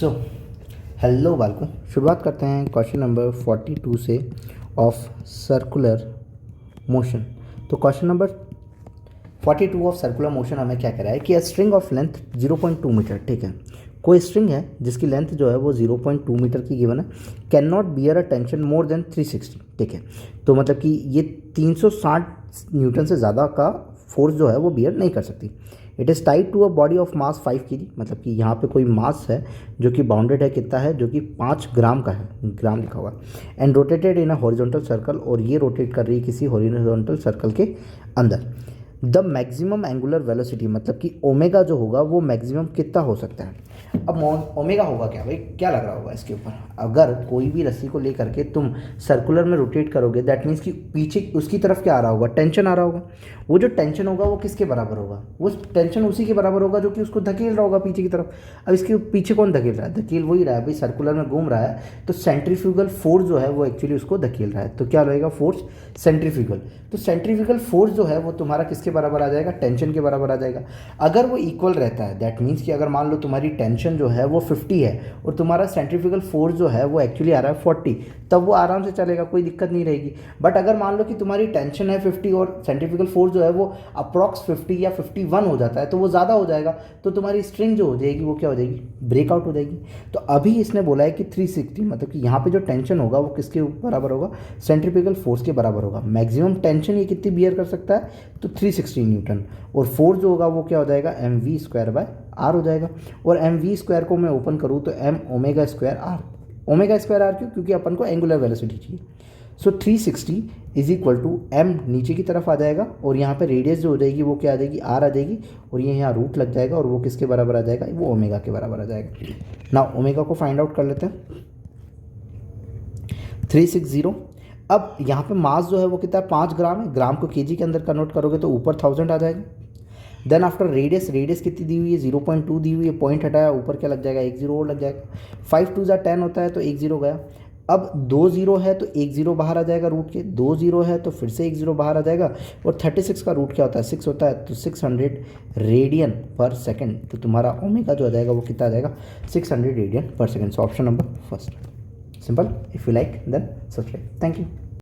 So hello बालकों, शुरुआत करते हैं क्वेश्चन नंबर 42 से ऑफ सर्कुलर मोशन। तो question number 42 of circular motion हमें क्या कह रहा है कि a string of length 0.2 metre, ठीक है, कोई स्ट्रिंग है जिसकी लेंथ जो है वो 0.2 मीटर की गिवन है, can not bear a tension more than 360, ठीक है। तो मतलब कि ये 360 न्यूटन से ज़्यादा का फोर्स जो है वो बियर नहीं कर सकती। It is tied to a body of mass 5 kg, मतलब कि यहाँ पे कोई मास है जो कि बाउंडेड है, कितना है, जो कि 5 ग्राम का है, ग्राम लिखा हुआ है, and rotated in a horizontal circle, और ये रोटेट कर रही है किसी हॉरिजॉन्टल सर्कल के अंदर। द मैक्सिमम एंगुलर वेलोसिटी, मतलब कि ओमेगा जो होगा वो मैक्सिमम कितना हो सकता है। अब ओमेगा होगा क्या भाई, क्या लग रहा होगा इसके ऊपर, अगर कोई भी रस्सी को लेकर के तुम सर्कुलर में रोटेट करोगे, दैट मीन्स कि पीछे उसकी तरफ क्या आ रहा होगा, टेंशन आ रहा होगा। वो जो टेंशन होगा वो किसके बराबर होगा, वो टेंशन उसी के बराबर होगा जो कि उसको धकेल रहा होगा पीछे की तरफ। अब इसके पीछे कौन धकेल रहा है, धकेल वही रहा है भाई, सर्कुलर में घूम रहा है, तो सेंट्रीफ्यूगल फोर्स जो है वो एक्चुअली उसको धकेल रहा है। तो क्या रहेगा, फोर्स सेंट्रीफ्यूगल। तो सेंट्रीफ्यूगल फोर्स जो है वो तुम्हारा किसके बराबर आ जाएगा, टेंशन के बराबर आ जाएगा। अगर वो इक्वल रहता है, दैट मीन्स कि अगर मान लो तुम्हारी टेंशन जो है वो 50 है और तुम्हारा सेंट्रीफ्यूगल फोर्स जो है वो एक्चुअली आ रहा है 40, तब वो आराम से चलेगा, कोई दिक्कत नहीं रहेगी। बट अगर मान लो कि तुम्हारी टेंशन है 50 और सेंट्रीफ्यूगल फोर्स जो है वो अप्रॉक्स 50 या 51 हो जाता है, तो वो ज़्यादा हो जाएगा, तो तुम्हारी स्ट्रिंग जो हो जाएगी वो क्या हो जाएगी, ब्रेकआउट हो जाएगी। तो अभी इसने बोला है कि 360, मतलब कि यहाँ पे जो टेंशन होगा वो किसके बराबर होगा, सेंट्रीफ्यूगल फोर्स के बराबर होगा। मैक्सिमम टेंशन ये कितनी बियर कर सकता है, तो 360 न्यूटन, और फोर्स जो होगा वो क्या हो जाएगा, mv²/r हो जाएगा। और mv² को मैं ओपन करूँ तो m ओमेगा²r, ओमेगा²r क्यों, क्योंकि अपन को एंगुलर वेलोसिटी चाहिए। सो 360 इज इक्वल टू m नीचे की तरफ आ जाएगा, और यहाँ पे रेडियस जो हो जाएगी वो क्या आ जाएगी, r आ जाएगी, और ये यहाँ रूट लग जाएगा, और वो किसके बराबर आ जाएगा, वो ओमेगा के बराबर आ जाएगा। ना ओमेगा को फाइंड आउट कर लेते हैं, 360। अब यहाँ पे मास जो है वो कितना है, 5 ग्राम है, ग्राम को केजी के अंदर कन्वर्ट करोगे तो ऊपर 1000 आ जाएगा। देन आफ्टर रेडियस कितनी दी हुई है, 0.2 दी हुई है, पॉइंट हटाया, ऊपर क्या लग जाएगा, 1 0 और लग जाएगा। 5 2 10 होता है तो 1 0 गया। अब 2 0 है तो 1 0 बाहर आ जाएगा रूट के, 2 0 है तो फिर से 1 0 बाहर आ जाएगा, और 36 का रूट क्या होता है, 6 होता है, तो 600 रेडियन पर सेकेंड। तो तुम्हारा ओमेगा जो आ जाएगा वो कितना आ जाएगा, 600 रेडियन पर second. So option number first. Simple. If you like then subscribe. Thank you.